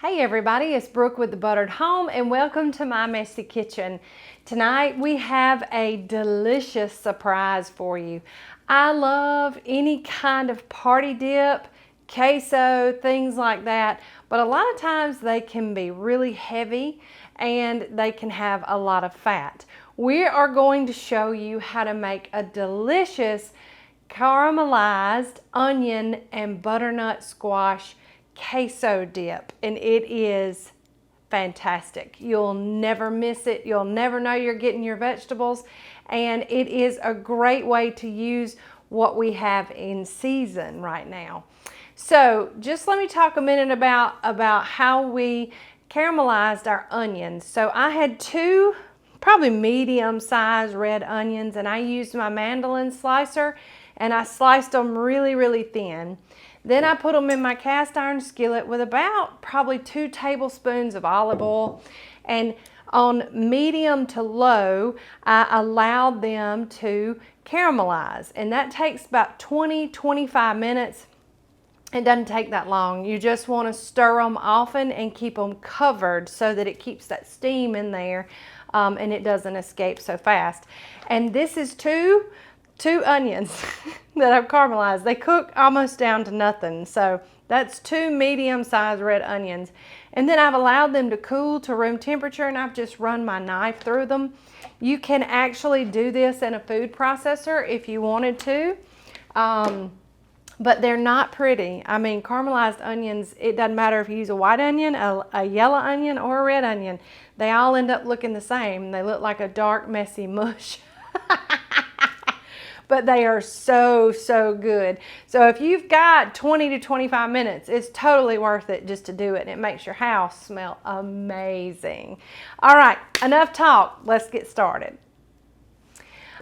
Hey everybody, it's Brooke with the Buttered Home and welcome to my messy kitchen. Tonight we have a delicious surprise for you. I love any kind of party dip, queso, things like that, but a lot of times they can be really heavy and they can have a lot of fat. We are going to show you how to make a delicious caramelized onion and butternut squash queso dip, and it is fantastic. You'll never miss it. You'll never know you're getting your vegetables, and it is a great way to use what we have in season right now. So just let me talk a minute about how we caramelized our onions. So I had two probably medium-sized red onions, and I used my mandolin slicer and I sliced them really thin. Then I put them in my cast iron skillet with about probably 2 tablespoons of olive oil, and on medium to low I allowed them to caramelize, and that takes about 20-25 minutes. It doesn't take that long. You just want to stir them often and keep them covered so that it keeps that steam in there and it doesn't escape so fast. And this is two onions that I've caramelized. They cook almost down to nothing. So that's 2 medium-sized red onions. And then I've allowed them to cool to room temperature, and I've just run my knife through them. You can actually do this in a food processor if you wanted to. But they're not pretty. I mean, caramelized onions, it doesn't matter if you use a white onion, a yellow onion, or a red onion. They all end up looking the same. They look like a dark, messy mush. But they are so good. So if you've got 20 to 25 minutes, it's totally worth it just to do it. And it makes your house smell amazing. All right, enough talk. Let's get started.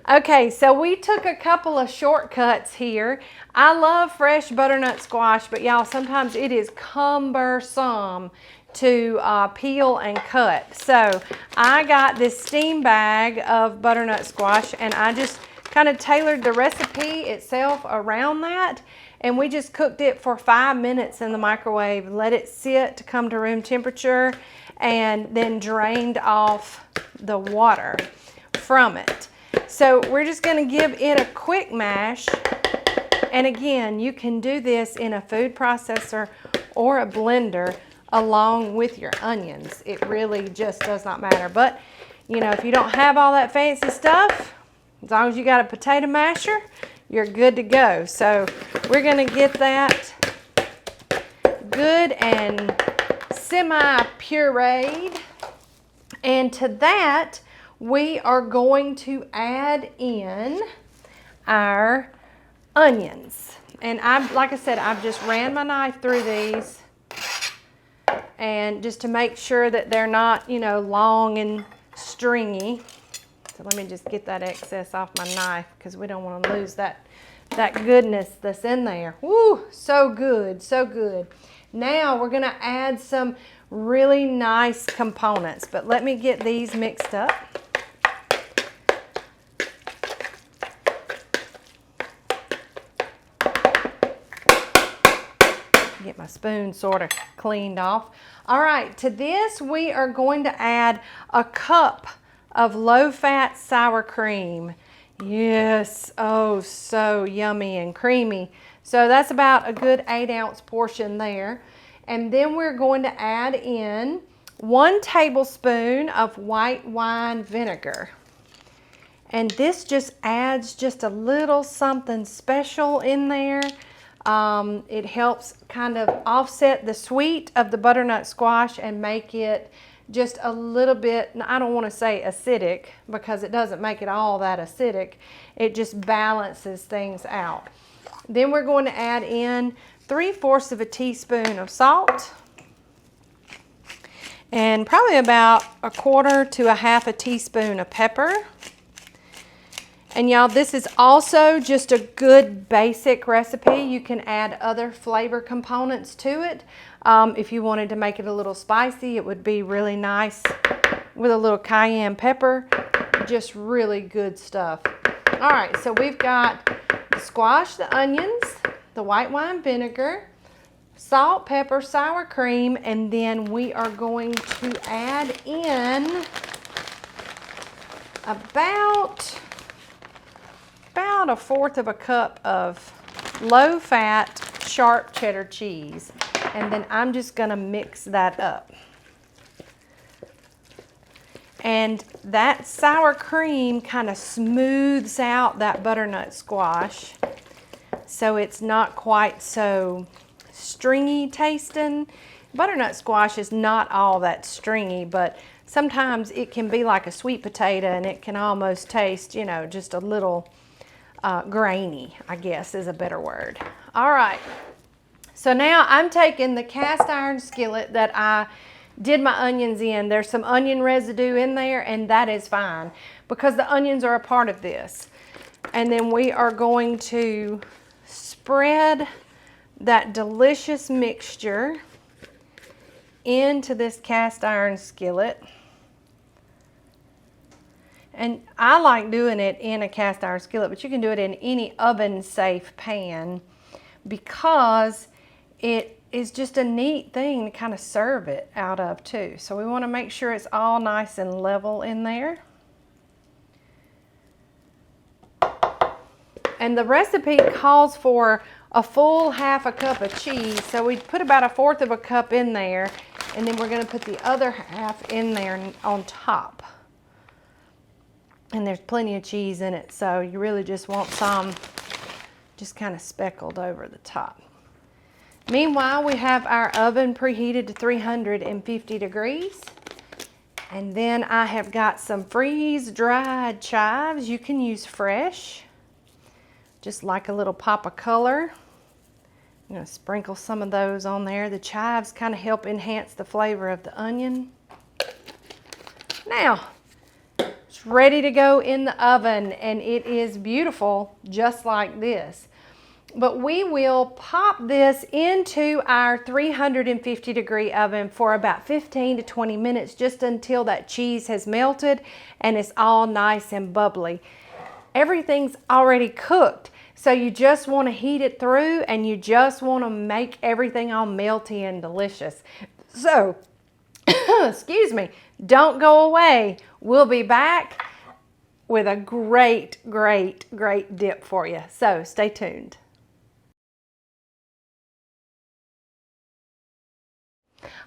Okay, so we took a couple of shortcuts here. I love fresh butternut squash, but y'all, sometimes it is cumbersome to peel and cut. So I got this steam bag of butternut squash, and I just kind of tailored the recipe itself around that, and we just cooked it for 5 minutes in the microwave, let it sit to come to room temperature, and then drained off the water from it. So we're just going to give it a quick mash, and again, you can do this in a food processor or a blender along with your onions. It really just does not matter. But you know, if you don't have all that fancy stuff, as long as you got a potato masher, you're good to go. So we're going to get that good and semi-pureed, and to that we are going to add in our onions. And like I said, I've just ran my knife through these, and just to make sure that they're not, you know, long and stringy. So let me just get that excess off my knife, because we don't want to lose that goodness that's in there. Woo, so good, so good. Now we're going to add some really nice components, but let me get these mixed up. Get my spoon sort of cleaned off. All right, to this we are going to add a cup of low-fat sour cream. Yes, oh, so yummy and creamy. So that's about a good 8-ounce portion there. And then we're going to add in 1 tablespoon of white wine vinegar. And this just adds just a little something special in there. It helps kind of offset the sweet of the butternut squash and make it just a little bit, I don't want to say acidic, because it doesn't make it all that acidic. It just balances things out. Then we're going to add in 3/4 of a teaspoon of salt, and probably about 1/4 to 1/2 a teaspoon of pepper. And y'all, this is also just a good basic recipe. You can add other flavor components to it. If you wanted to make it a little spicy, it would be really nice with a little cayenne pepper. Just really good stuff. All right, so we've got the squash, the onions, the white wine vinegar, salt, pepper, sour cream, and then we are going to add in about a fourth of a cup of low-fat, sharp cheddar cheese. And then I'm just gonna mix that up. And that sour cream kind of smooths out that butternut squash, so it's not quite so stringy tasting. Butternut squash is not all that stringy, but sometimes it can be like a sweet potato and it can almost taste, you know, just a little grainy, I guess is a better word. All right, so now I'm taking the cast iron skillet that I did my onions in. There's some onion residue in there, and that is fine because the onions are a part of this. And then we are going to spread that delicious mixture into this cast iron skillet. And I like doing it in a cast iron skillet, but you can do it in any oven safe pan because it is just a neat thing to kind of serve it out of too. So we want to make sure it's all nice and level in there. And the recipe calls for a full half a cup of cheese. So we put about a fourth of a cup in there, and then we're going to put the other half in there on top. And there's plenty of cheese in it, so you really just want some just kind of speckled over the top. Meanwhile, we have our oven preheated to 350 degrees. And then I have got some freeze-dried chives. You can use fresh, just like a little pop of color. I'm going to sprinkle some of those on there. The chives kind of help enhance the flavor of the onion. Now, it's ready to go in the oven, and it is beautiful just like this. But we will pop this into our 350 degree oven for about 15 to 20 minutes, just until that cheese has melted and it's all nice and bubbly. Everything's already cooked, so you just want to heat it through and you just want to make everything all melty and delicious. So, excuse me, don't go away. We'll be back with a great, great, great dip for you. So stay tuned.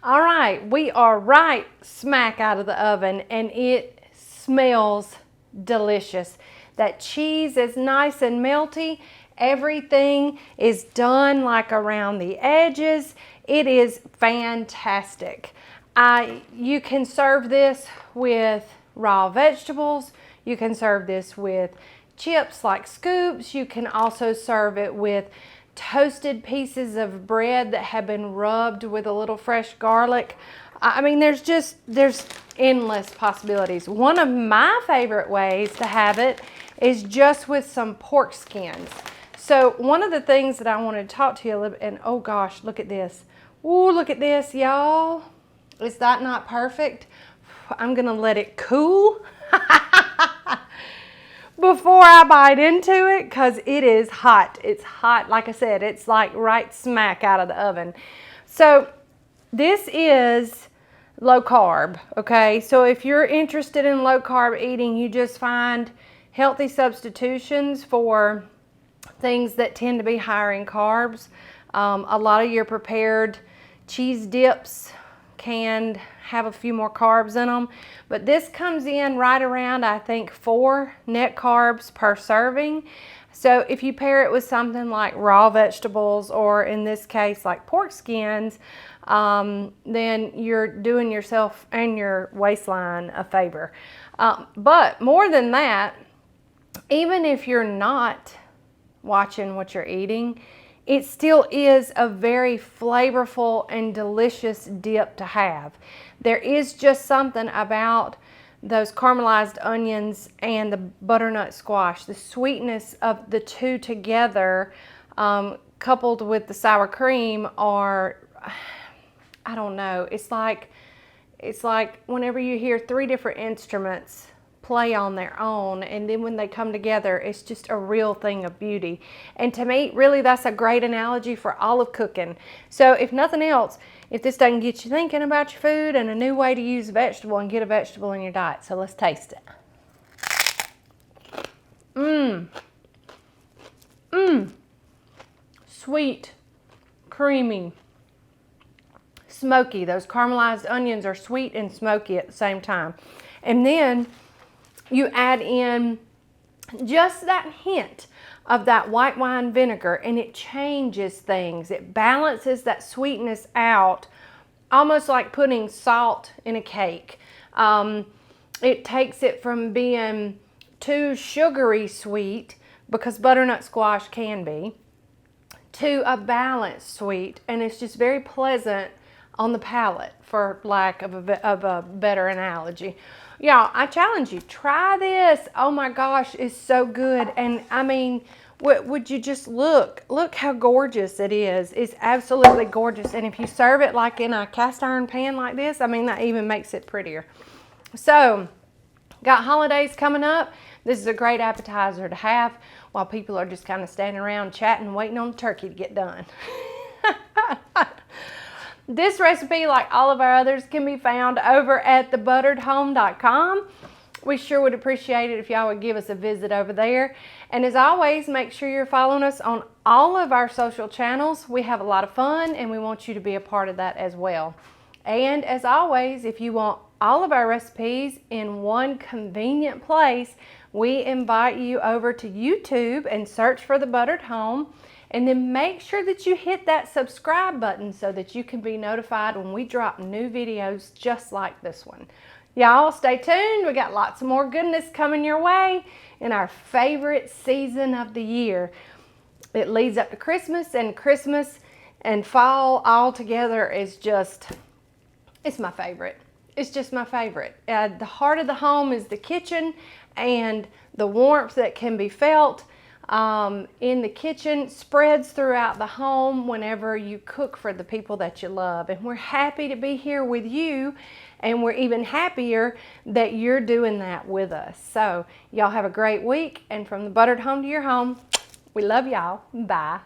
All right, we are right smack out of the oven and it smells delicious. That cheese is nice and melty. Everything is done like around the edges. It is fantastic. You can serve this with raw vegetables. You can serve this with chips like scoops. You can also serve it with toasted pieces of bread that have been rubbed with a little fresh garlic. I mean, there's endless possibilities. One of my favorite ways to have it is just with some pork skins. So one of the things that I wanted to talk to you a little bit, and oh gosh, look at this. Ooh, look at this, y'all. Is that not perfect? I'm gonna let it cool before I bite into it, because it is hot. It's hot, like I said, it's like right smack out of the oven. So this is low carb, okay? So if you're interested in low carb eating, you just find healthy substitutions for things that tend to be higher in carbs. A lot of your prepared cheese dips can have a few more carbs in them, but this comes in right around, I think, 4 net carbs per serving. So if you pair it with something like raw vegetables, or in this case like pork skins, then you're doing yourself and your waistline a favor. But more than that, even if you're not watching what you're eating, it still is a very flavorful and delicious dip to have. There is just something about those caramelized onions and the butternut squash, the sweetness of the two together, coupled with the sour cream, are, I don't know, it's like whenever you hear 3 different instruments play on their own, and then when they come together, it's just a real thing of beauty. And to me, really, that's a great analogy for all of cooking. So if nothing else, if this doesn't get you thinking about your food and a new way to use a vegetable and get a vegetable in your diet. So let's taste it. Sweet, creamy, smoky. Those caramelized onions are sweet and smoky at the same time. And then you add in just that hint of that white wine vinegar, and it changes things. It balances that sweetness out, almost like putting salt in a cake. It takes it from being too sugary sweet, because butternut squash can be, to a balanced sweet, and it's just very pleasant on the palate, for lack of a better analogy. Y'all, I challenge you, try this. Oh my gosh, it's so good. And I mean, would you just look how gorgeous it is. It's absolutely gorgeous. And if you serve it like in a cast iron pan like this, I mean, that even makes it prettier. So, got holidays coming up. This is a great appetizer to have while people are just kind of standing around chatting, waiting on the turkey to get done. This recipe, like all of our others, can be found over at thebutteredhome.com. We sure would appreciate it if y'all would give us a visit over there. And as always, make sure you're following us on all of our social channels. We have a lot of fun, and we want you to be a part of that as well. And as always, if you want all of our recipes in one convenient place, we invite you over to YouTube and search for The Buttered Home. And then make sure that you hit that subscribe button so that you can be notified when we drop new videos just like this one. Y'all stay tuned. We got lots of more goodness coming your way in our favorite season of the year. It leads up to Christmas and fall all together is just, it's my favorite. It's just my favorite. The heart of the home is the kitchen, and the warmth that can be felt in the kitchen spreads throughout the home whenever you cook for the people that you love. And we're happy to be here with you, and we're even happier that you're doing that with us. So y'all have a great week, and from the Buttered Home to your home, we love y'all. Bye.